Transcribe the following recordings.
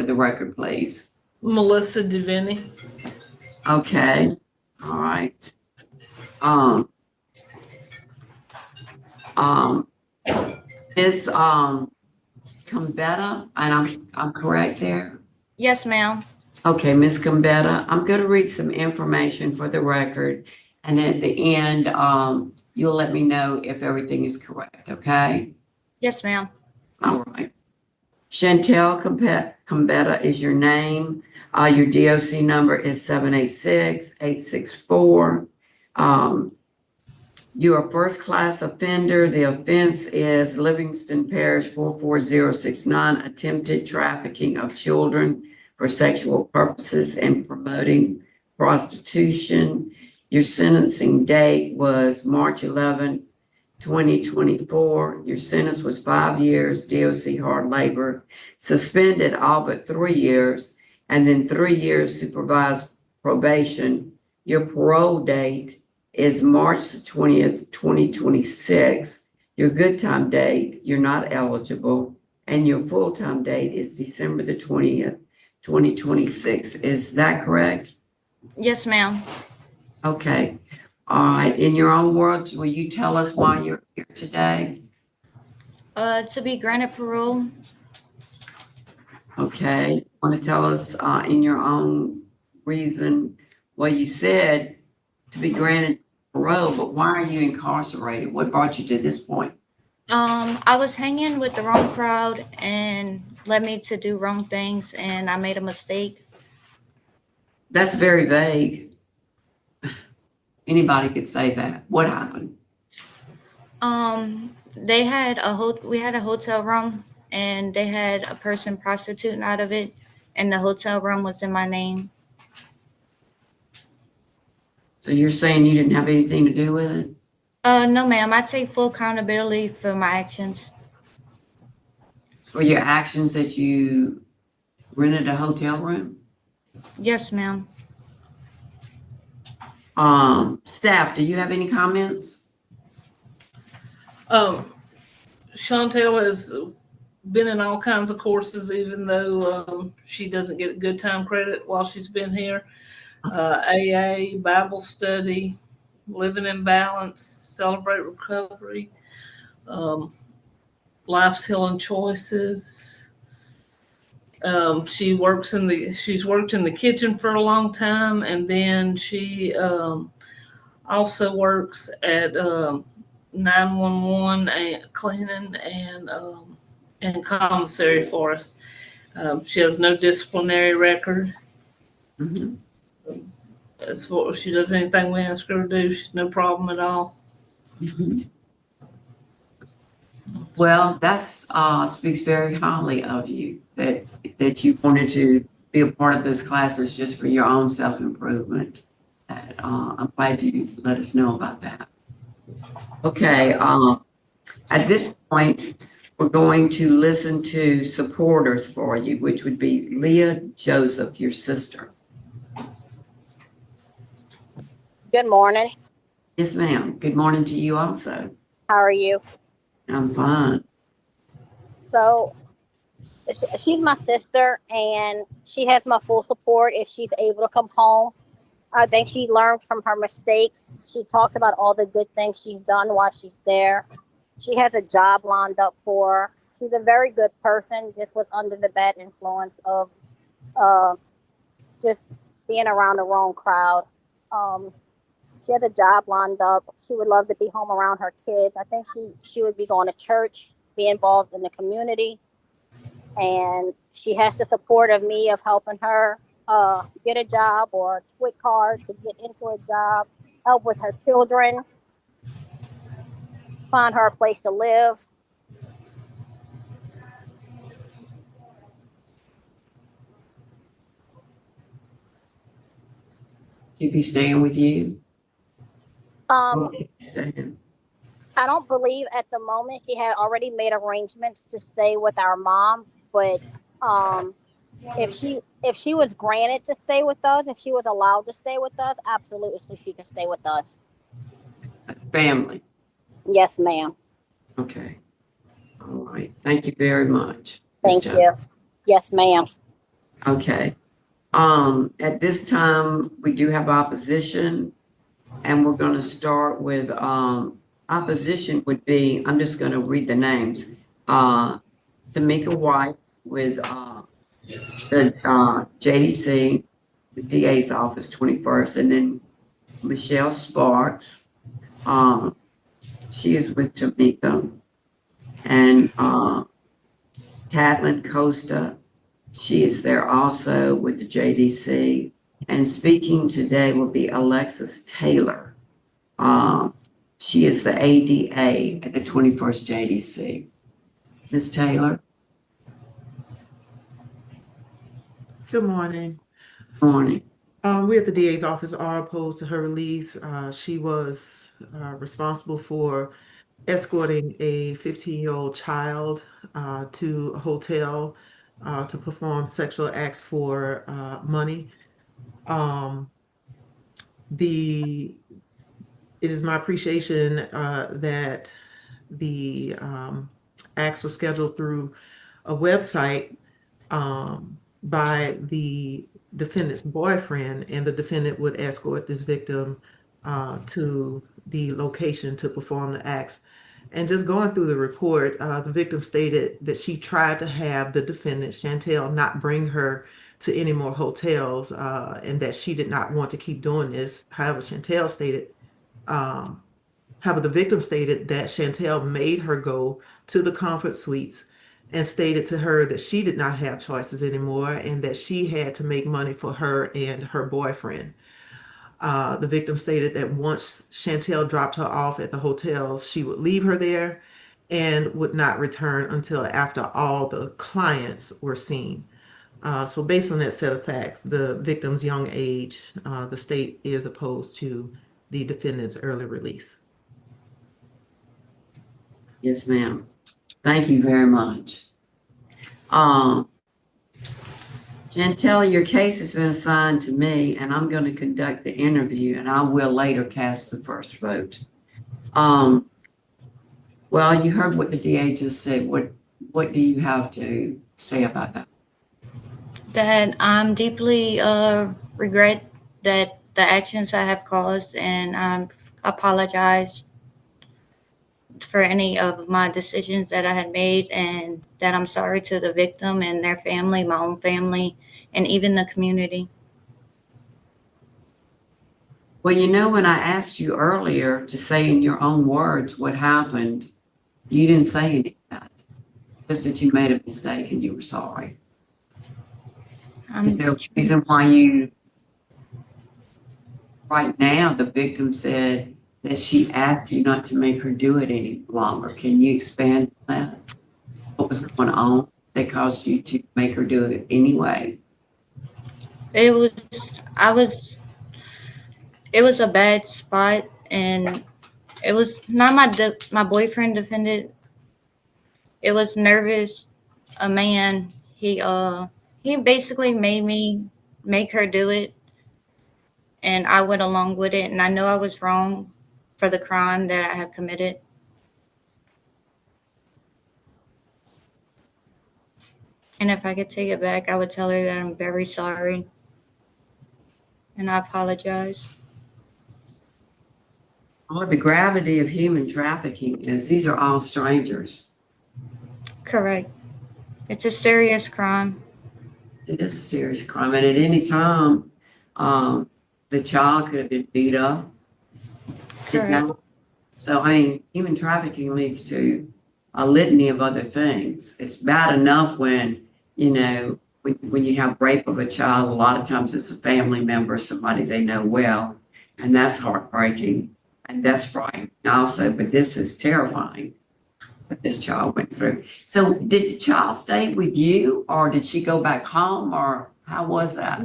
the record, please. Melissa Deviney. Okay. All right. Miss Gambetta, and I'm correct there? Yes, ma'am. Okay, Miss Gambetta, I'm going to read some information for the record, and at the end, you'll let me know if everything is correct, okay? Yes, ma'am. All right. Chantel Gambetta is your name. Your DOC number is 786-864. You're a first-class offender. The offense is Livingston Parish 44069, attempted trafficking of children for sexual purposes and promoting prostitution. Your sentencing date was March 11, 2024. Your sentence was 5 years, DOC hard labor, suspended all but 3 years, and then 3 years supervised probation. Your parole date is March the 20th, 2026. Your good time date, you're not eligible, and your full-time date is December the 20th, 2026. Is that correct? Yes, ma'am. Okay. All right. In your own words, will you tell us why you're here today? To be granted parole. Okay. Want to tell us in your own reason? Well, you said to be granted parole, but why are you incarcerated? What brought you to this point? I was hanging with the wrong crowd and led me to do wrong things, and I made a mistake. That's very vague. Anybody could say that. What happened? They had we had a hotel room, and they had a person prostituting out of it, and the hotel room was in my name. So you're saying you didn't have anything to do with it? No, ma'am. I take full accountability for my actions. For your actions that you rented a hotel room? Yes, ma'am. Staff, do you have any comments? Chantel has been in all kinds of courses, even though she doesn't get good time credit while she's been here. AA, Bible study, living in balance, celebrate recovery, life's healing choices. She's worked in the kitchen for a long time, and then she also works at 911 and cleaning and commissary for us. She has no disciplinary record. Mm-hmm. As what she does anything we ask her to do, she's no problem at all. Mm-hmm. Well, that's speaks very highly of you that you wanted to be a part of those classes just for your own self-improvement. I'm glad you let us know about that. Okay, at this point, we're going to listen to supporters for you, which would be Leah Joseph, your sister. Good morning. Yes, ma'am. Good morning to you also. How are you? I'm fine. So she's my sister, and she has my full support if she's able to come home. I think she learned from her mistakes. She talks about all the good things she's done while she's there. She has a job lined up for her. She's a very good person, just was under the bad influence of just being around the wrong crowd. She has a job lined up. She would love to be home around her kids. I think she would be going to church, be involved in the community. And she has the support of me of helping her get a job or a TWIC card to get into a job, help with her children, find her a place to live. She'd be staying with you? I don't believe at the moment she had already made arrangements to stay with our mom, but if she was granted to stay with us, if she was allowed to stay with us, absolutely she can stay with us. Family? Yes, ma'am. Okay. All right. Thank you very much. Thank you. Yes, ma'am. Okay. At this time, we do have opposition, and we're gonna start with, opposition would be, I'm just gonna read the names. Tamika White with, the, JDC, the DA's office, 21st, and then Michelle Sparks. She is with Tamika, and, Catlin Costa, she is there also with the JDC. And speaking today will be Alexis Taylor. She is the ADA at the 21st JDC. Ms. Taylor, Good morning. morning. We at the DA's office are opposed to her release. She was responsible for escorting a 15-year-old child to a hotel to perform sexual acts for money. It is my appreciation that the acts were scheduled through a website by the defendant's boyfriend, and the defendant would escort this victim to the location to perform the acts. And just going through the report, the victim stated that she tried to have the defendant, Chantel, not bring her to any more hotels, and that she did not want to keep doing this. However, the victim stated that Chantel made her go to the comfort suites and stated to her that she did not have choices anymore and that she had to make money for her and her boyfriend. The victim stated that once Chantel dropped her off at the hotels, she would leave her there and would not return until after all the clients were seen. So based on that set of facts, the victim's young age, the state is opposed to the defendant's early release. Yes, ma'am. Thank you very much. Chantel, your case has been assigned to me, and I'm going to conduct the interview, and I will later cast the first vote. Well, you heard what the DA just said. What do you have to say about that? That I'm deeply regret that the actions I have caused, and apologize for any of my decisions that I had made, and that I'm sorry to the victim and their family, my own family, and even the community. Well, you know, when I asked you earlier to say in your own words what happened, you didn't say any of that. Just that you made a mistake and you were sorry. Is there a reason why right now, the victim said that she asked you not to make her do it any longer? Can you expand on that? What was going on that caused you to make her do it anyway? It was a bad spot, and it was not my boyfriend defended. It was nervous. A man. He basically made me make her do it, and I went along with it. And I know I was wrong for the crime that I have committed. And if I could take it back, I would tell her that I'm very sorry, and I apologize. Well, the gravity of human trafficking is these are all strangers. Correct. It's a serious crime. It is a serious crime, and at any time, the child could have been beat up. Correct. So, I mean, human trafficking leads to a litany of other things. It's bad enough when, you know, when you have rape of a child, a lot of times it's a family member, somebody they know well, and that's heartbreaking, and that's frightening also, but this is terrifying what this child went through. So did the child stay with you, or did she go back home, or how was that?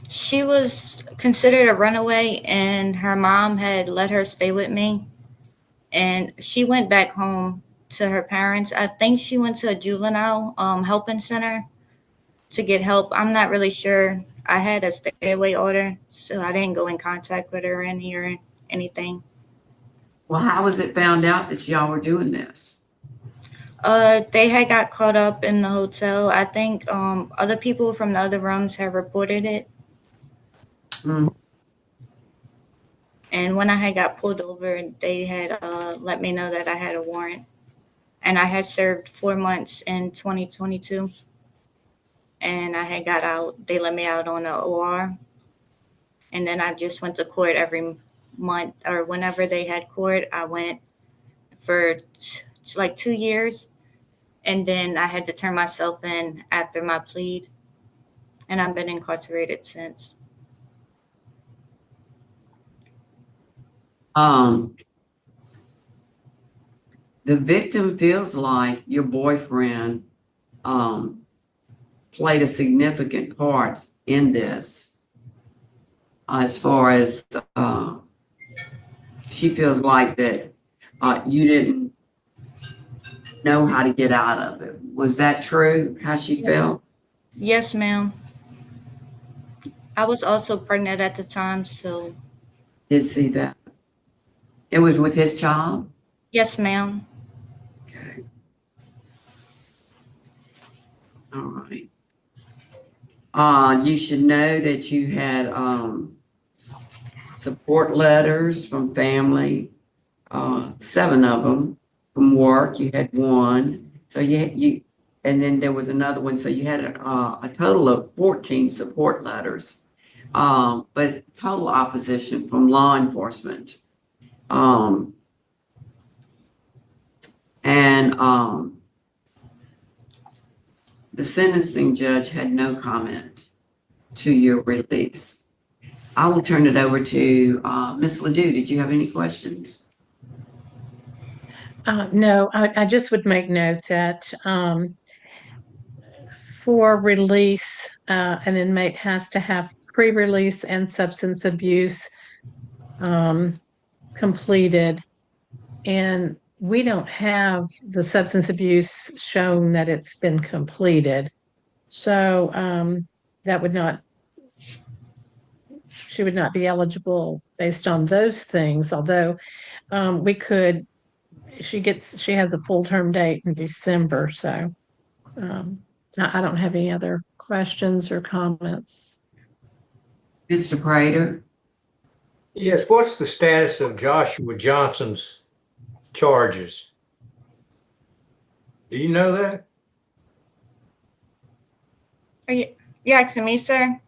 She was considered a runaway, and her mom had let her stay with me. And she went back home to her parents. I think she went to a juvenile helping center to get help. I'm not really sure. I had a stay away order, so I didn't go in contact with her and hear anything. Well, how was it found out that y'all were doing this? They had got caught up in the hotel. I think other people from the other rooms have reported it. Mm. And when I had got pulled over, they had let me know that I had a warrant. And I had served 4 months in 2022. And I had got out. They let me out on the OR. And then I just went to court every month or whenever they had court. I went for like 2 years. And then I had to turn myself in after my plea. And I've been incarcerated since. The victim feels like your boyfriend played a significant part in this, as far as she feels like that you didn't know how to get out of it. Was that true, how she felt? Yes, ma'am. I was also pregnant at the time, so Did see that. It was with his child? yes, ma'am. Okay. All right. You should know that you had support letters from family, 7 of them. From work, you had 1. So you, and then there was another one. So you had a total of 14 support letters. But total opposition from law enforcement. The sentencing judge had no comment to your release. I will turn it over to Ms. Ledoux. Did you have any questions? No, I just would make note that for release, an inmate has to have pre-release and substance abuse completed. And we don't have the substance abuse shown that it's been completed. So she would not be eligible based on those things, although she has a full term date in December. So I don't have any other questions or comments. Mr. Prater? Yes, what's the status of Joshua Johnson's charges? Do you know that? Are you asking me, sir?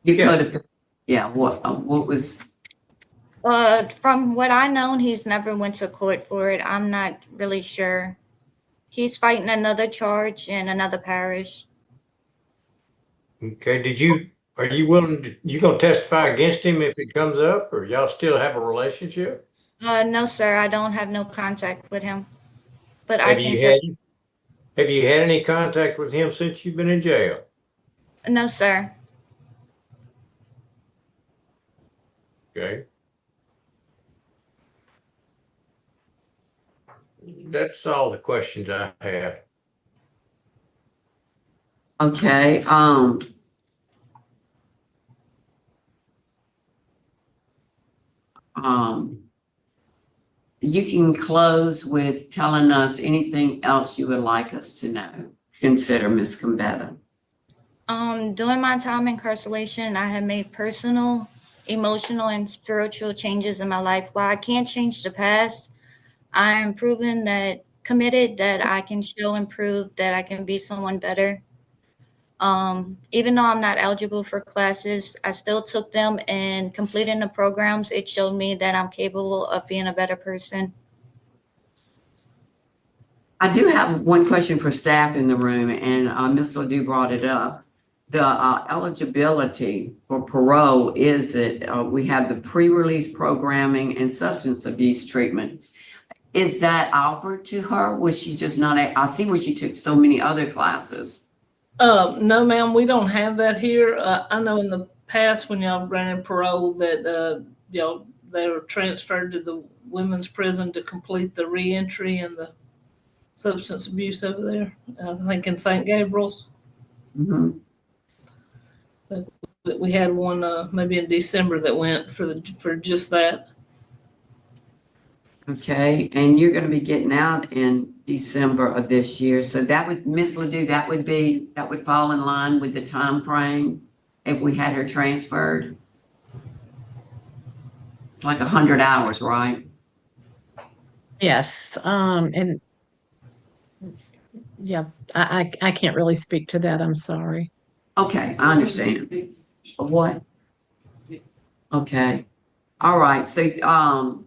You Yes. could have, yeah, what was, From what I know, he's never went to court for it. I'm not really sure. He's fighting another charge in another parish. Okay, are you gonna testify against him if it comes up, or y'all still have a relationship? No, sir, I don't have no contact with him. But I Have can you just have you had any contact with him since you've been in jail? no, sir. Okay. That's all the questions I have. okay, you can close with telling us anything else you would like us to know. Consider, Ms. Combetta. During my time incarceration, I have made personal, emotional, and spiritual changes in my life. While I can't change the past, I am committed that I can show and prove that I can be someone better. Even though I'm not eligible for classes, I still took them, and completing the programs, it showed me that I'm capable of being a better person. I do have one question for staff in the room, and Ms. Ledoux brought it up. The eligibility for parole is that we have the pre-release programming and substance abuse treatment. Is that offered to her? Was she just not, I see where she took so many other classes. No, ma'am, we don't have that here. I know in the past when y'all granted parole that they were transferred to the women's prison to complete the reentry and the substance abuse over there. I think in St. Gabriel's. Mhm. We had one maybe in December that went for just that. Okay, and you're gonna be getting out in December of this year, so that would, Ms. Ledoux, that would fall in line with the time frame if we had her transferred? Like 100 hours, right? Yes, and yeah, I can't really speak to that. I'm sorry. Okay, I understand. What? Okay, all right, so,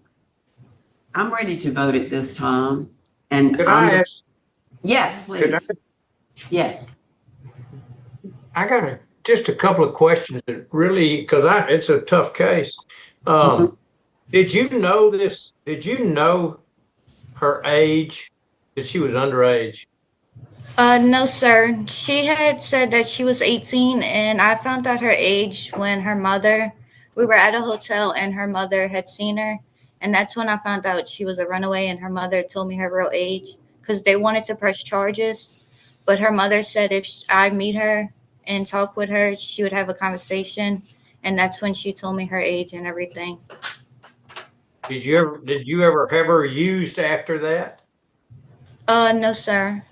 I'm ready to vote at this time, and Could I ask, yes, could I, please, yes. I got just a couple of questions that really, because it's a tough case. Mhm. Did you know this? Did you know her age? That she was underage? No, sir. She had said that she was 18, and I found out her age when we were at a hotel and her mother had seen her. And that's when I found out she was a runaway, and her mother told me her real age because they wanted to press charges. But her mother said if I meet her and talk with her, she would have a conversation. And that's when she told me her age and everything. Did you ever have her used after that? No, sir.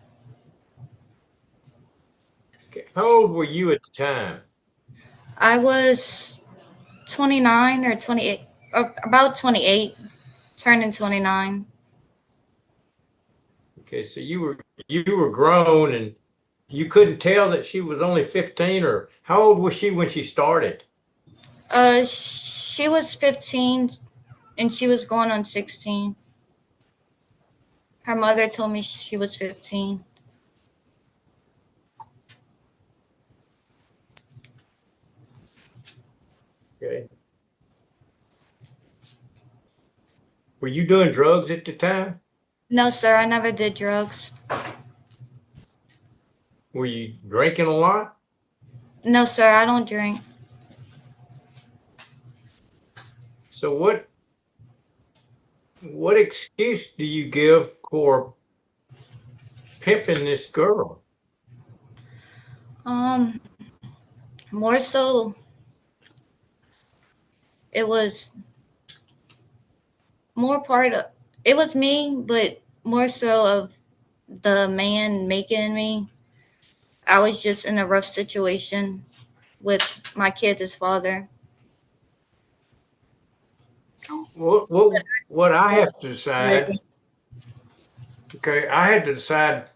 Okay. How old were you at the time? I was 29 or 28, about 28, turning 29. Okay, so you were grown and you couldn't tell that she was only 15, or how old was she when she started? She was 15 and she was going on 16. Her mother told me she was 15. Okay. Were you doing drugs at the time? No, sir, I never did drugs. Were you drinking a lot? No, sir, I don't drink. So what excuse do you give for pimping this girl? Um, More so, it was more part of it was me, but more so of the man making me. I was just in a rough situation with my kid's father. What I have to decide, okay, I had to decide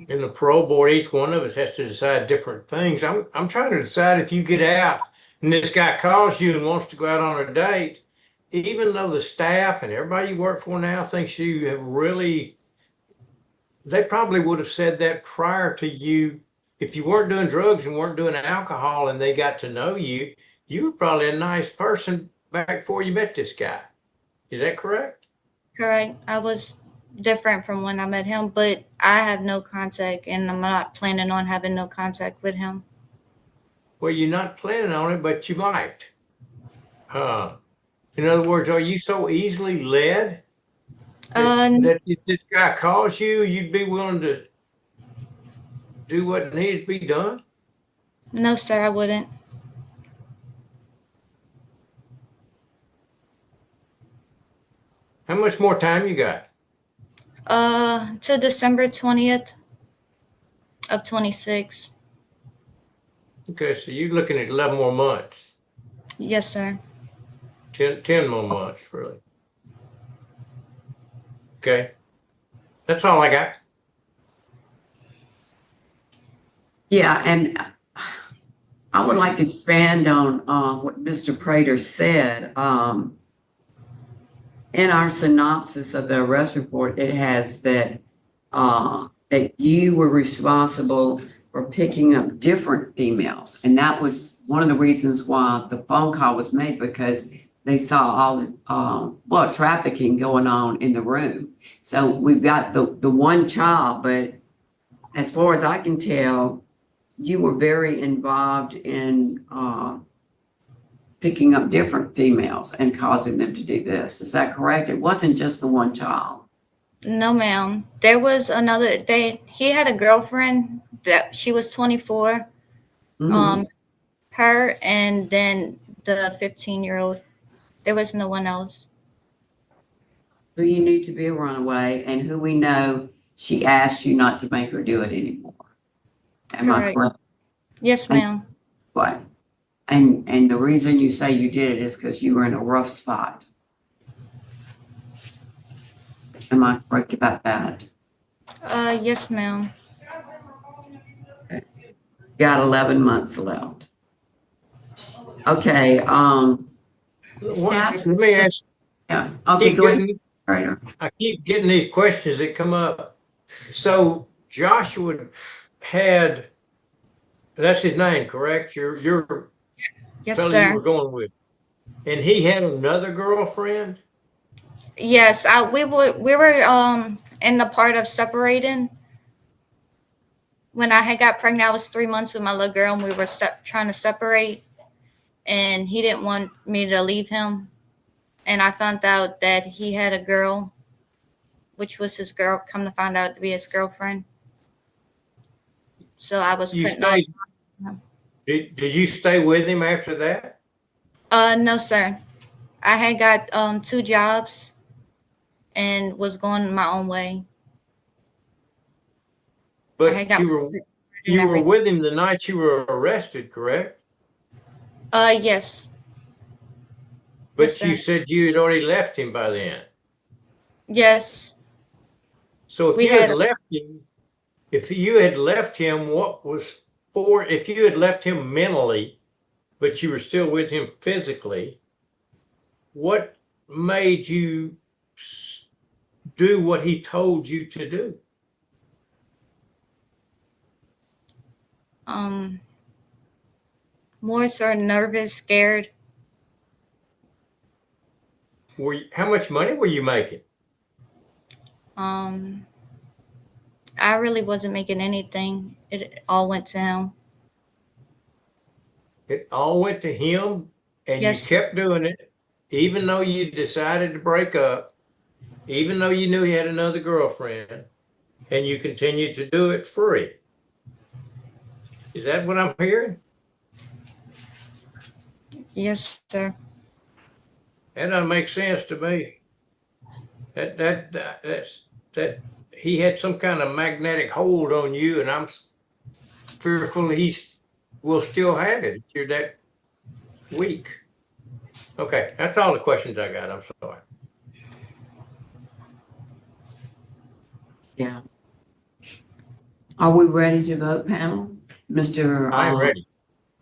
in the parole board, each one of us has to decide different things. I'm trying to decide if you get out and this guy calls you and wants to go out on a date, even though the staff and everybody you work for now thinks you have really, they probably would have said that prior to you. If you weren't doing drugs and weren't doing alcohol and they got to know you, you were probably a nice person back before you met this guy. Is that correct? Correct. I was different from when I met him, but I have no contact and I'm not planning on having no contact with him. Well, you're not planning on it, but you might. Uh, in other words, are you so easily led that, Uh, that if this guy calls you, you'd be willing to do what needed to be done? no, sir, I wouldn't. How much more time you got? To December 20th of 26. Okay, so you're looking at 11 more months, Yes, sir. 10 more months, really. Okay, that's all I got. Yeah, and I would like to expand on what Mr. Prater said. In our synopsis of the arrest report, it has that that you were responsible for picking up different females, and that was one of the reasons why the phone call was made, because they saw all the trafficking going on in the room. So we've got the one child, but as far as I can tell, you were very involved in picking up different females and causing them to do this. Is that correct? It wasn't just the one child. No, ma'am. There was he had a girlfriend that she was 24. Mhm. Her and then the 15-year-old. There was no one else. who you knew to be a runaway and who we know she asked you not to make her do it anymore. Am I Correct. correct? Yes, ma'am. Right. And the reason you say you did it is because you were in a rough spot. Am I correct about that? Yes, ma'am. Got 11 months left. Okay, Let me ask, yeah, okay, go ahead. Right. I keep getting these questions that come up. So Joshua had, that's his name, correct? Your Yes, fellow you sir. were going with. And he had another girlfriend? Yes, we were in the part of separating. When I had got pregnant, I was 3 months with my little girl, and we were trying to separate. And he didn't want me to leave him. And I found out that he had a girl, which was his girl. Come to find out to be his girlfriend. So I was You putting on. stayed, did you stay with him after that? No, sir. I had got 2 jobs and was going my own way. I had But got you were everything. with him the night you were arrested, correct? Yes. But Yes, you sir. said you had already left him by then. Yes. So if We you had had left him, if you had left him, if you had left him mentally, but you were still with him physically, what made you do what he told you to do? more so nervous, scared. How much money were you making? Um I really wasn't making anything. It all went to him. It all went to him, and you Yes. kept doing it, even though you decided to break up, even though you knew he had another girlfriend, and you continued to do it free. Is that what I'm hearing? Yes, sir. That doesn't make sense to me. That he had some kind of magnetic hold on you, and I'm fearful he will still have it if you're that weak. Okay, that's all the questions I got. I'm sorry. Yeah. Are we ready to vote, panel? Mr. I'm ready.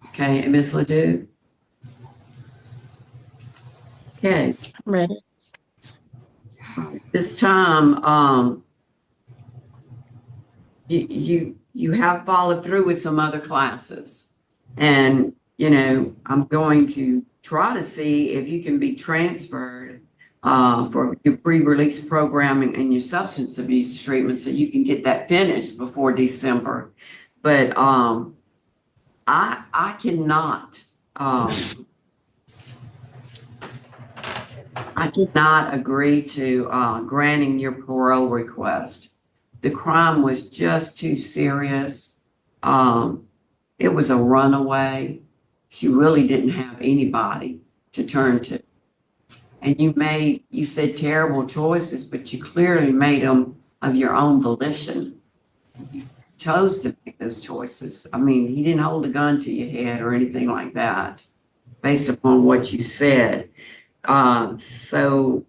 Okay, and Ms. Ledoux? Okay, Ready. this time, you have followed through with some other classes. And, I'm going to try to see if you can be transferred for your pre-release programming and your substance abuse treatment so you can get that finished before December. But I cannot agree to granting your parole request. The crime was just too serious. It was a runaway. She really didn't have anybody to turn to. And you said terrible choices, but you clearly made them of your own volition. You chose to make those choices. I mean, he didn't hold a gun to your head or anything like that, based upon what you said. So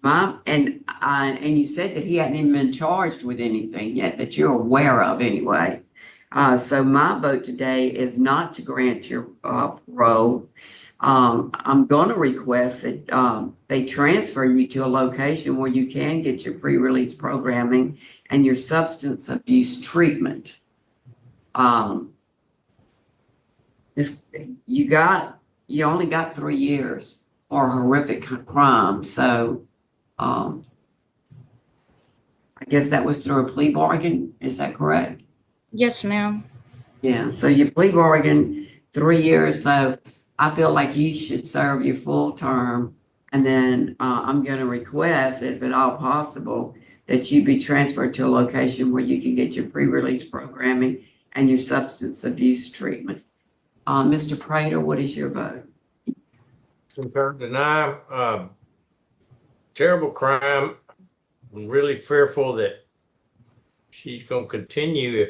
and you said that he hadn't even been charged with anything yet that you're aware of anyway. So my vote today is not to grant your parole. I'm going to request that they transfer you to a location where you can get your pre-release programming and your substance abuse treatment. You only got 3 years for a horrific crime. So I guess that was through a plea bargain. Is that correct? Yes, ma'am. Yeah. So you plea bargain 3 years. So I feel like you should serve your full term. And then I'm going to request, if at all possible, that you be transferred to a location where you can get your pre-release programming and your substance abuse treatment. Mr. Prater, what is your vote? Concur, deny, terrible crime. I'm really fearful that she's going to continue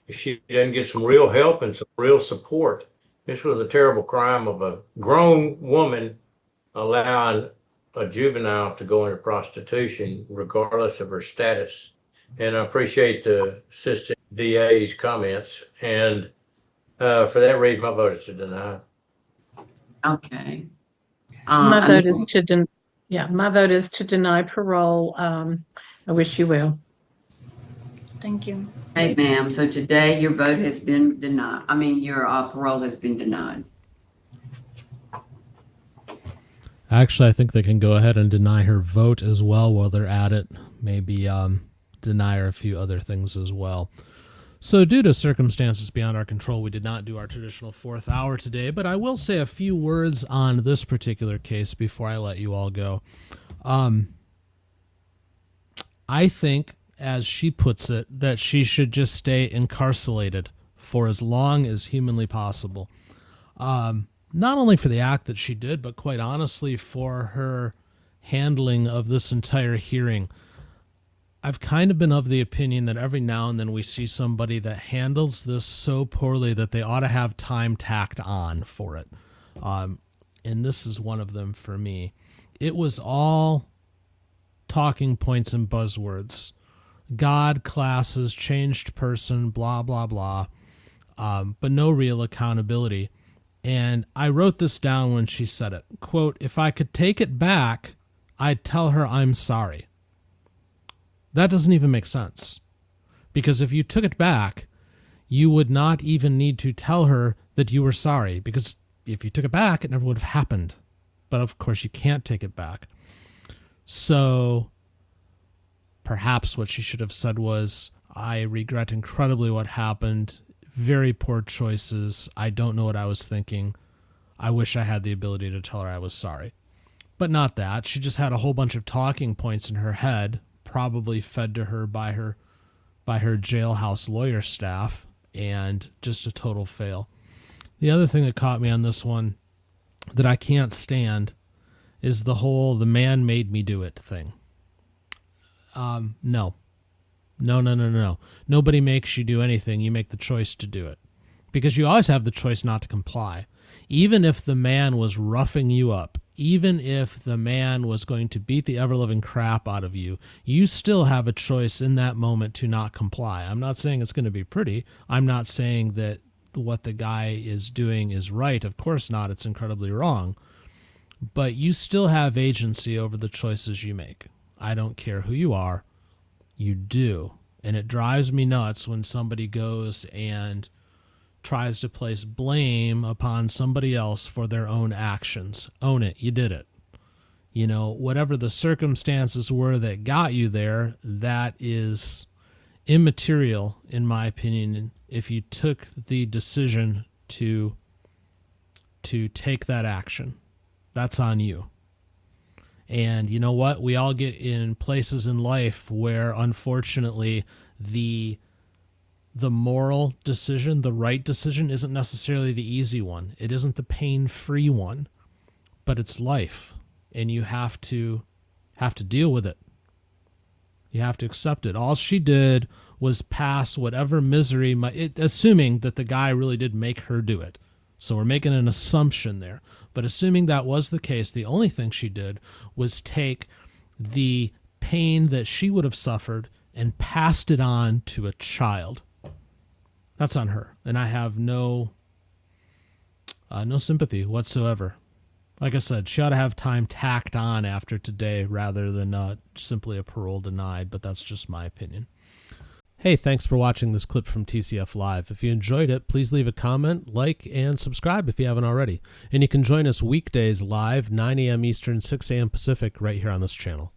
if she doesn't get some real help and some real support. This was a terrible crime of a grown woman allowing a juvenile to go into prostitution regardless of her status. And I appreciate the assistant DA's comments. And for that reason, my vote is to deny. Okay. My I vote mean, is to my vote is to deny parole. I wish you well. Thank you. okay, ma'am. So today your vote has been denied. I mean, your parole has been denied. Actually, I think they can go ahead and deny her vote as well while they're at it. Maybe deny her a few other things as well. So due to circumstances beyond our control, we did not do our traditional 4th hour today, but I will say a few words on this particular case before I let you all go. I think, as she puts it, that she should just stay incarcerated for as long as humanly possible. Not only for the act that she did, but quite honestly for her handling of this entire hearing. I've kind of been of the opinion that every now and then we see somebody that handles this so poorly that they ought to have time tacked on for it. And this is one of them for me. It was all talking points and buzzwords. God, classes, changed person, blah, blah, blah. But no real accountability. And I wrote this down when she said it. Quote, "If I could take it back, I'd tell her I'm sorry." That doesn't even make sense. Because if you took it back, you would not even need to tell her that you were sorry. Because if you took it back, it never would have happened. But of course, you can't take it back. So perhaps what she should have said was, "I regret incredibly what happened. Very poor choices. I don't know what I was thinking. I wish I had the ability to tell her I was sorry." But not that. She just had a whole bunch of talking points in her head, probably fed to her by her jailhouse lawyer staff, and just a total fail. The other thing that caught me on this one that I can't stand is the whole "the man made me do it" thing. No. Nobody makes you do anything. You make the choice to do it. Because you always have the choice not to comply. Even if the man was roughing you up, even if the man was going to beat the ever-living crap out of you, you still have a choice in that moment to not comply. I'm not saying it's going to be pretty. I'm not saying that what the guy is doing is right. Of course not. It's incredibly wrong. But you still have agency over the choices you make. I don't care who you are. You do. And it drives me nuts when somebody goes and tries to place blame upon somebody else for their own actions. Own it. You did it. You know, whatever the circumstances were that got you there, that is immaterial, in my opinion, if you took the decision to take that action. That's on you. And you know what? We all get in places in life where, unfortunately, the moral decision, the right decision, isn't necessarily the easy one. It isn't the pain-free one, but it's life, and you have to deal with it. You have to accept it. All she did was pass whatever misery, assuming that the guy really did make her do it. So we're making an assumption there. But assuming that was the case, the only thing she did was take the pain that she would have suffered and passed it on to a child. That's on her. And I have no sympathy whatsoever. Like I said, she ought to have time tacked on after today rather than simply a parole denied, but that's just my opinion. Hey, thanks for watching this clip from TCF Live. If you enjoyed it, please leave a comment, like, and subscribe if you haven't already. And you can join us weekdays live, 9 a.m. Eastern, 6 a.m. Pacific, right here on this channel.